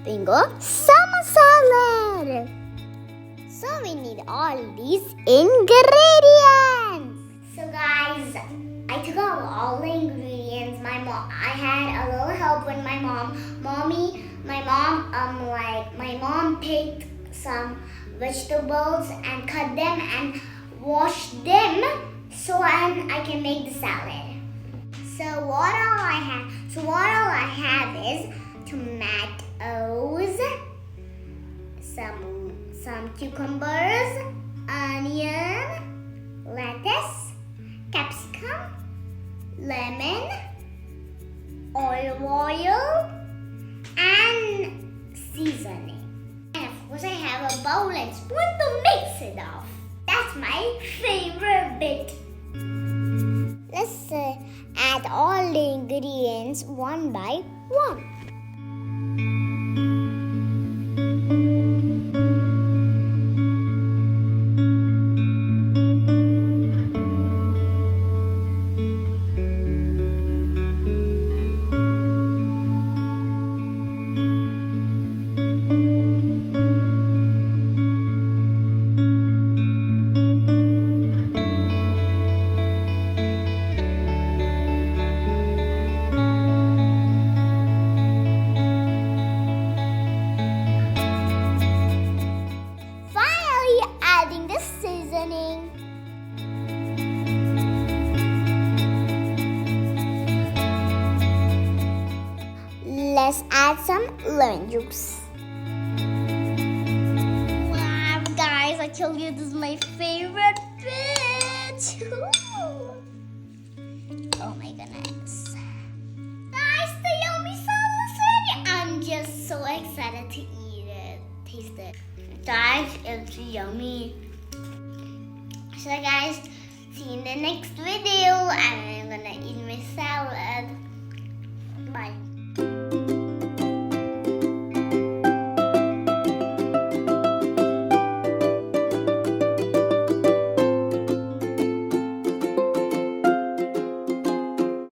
finger summer salad. So we need all these ingredients. So guys, I took out all the ingredients. I had a little help with my mom. My mom picked some vegetables and cut them and washed them so I can make the salad. So what all I have is tomatoes, some cucumbers, onion, lettuce, capsicum, lemon, olive oil, and seasoning. And of course I have a bowl and spoon to mix it off. That's my favorite bit. Let's add all the ingredients one by one. Adding the seasoning. Let's add some lemon juice. Wow, guys, I told you this is my favorite bit. Oh my goodness. Guys, the yummy sauce is ready. I'm just so excited to eat it. Taste it. Guys, it's yummy. So guys, see you in the next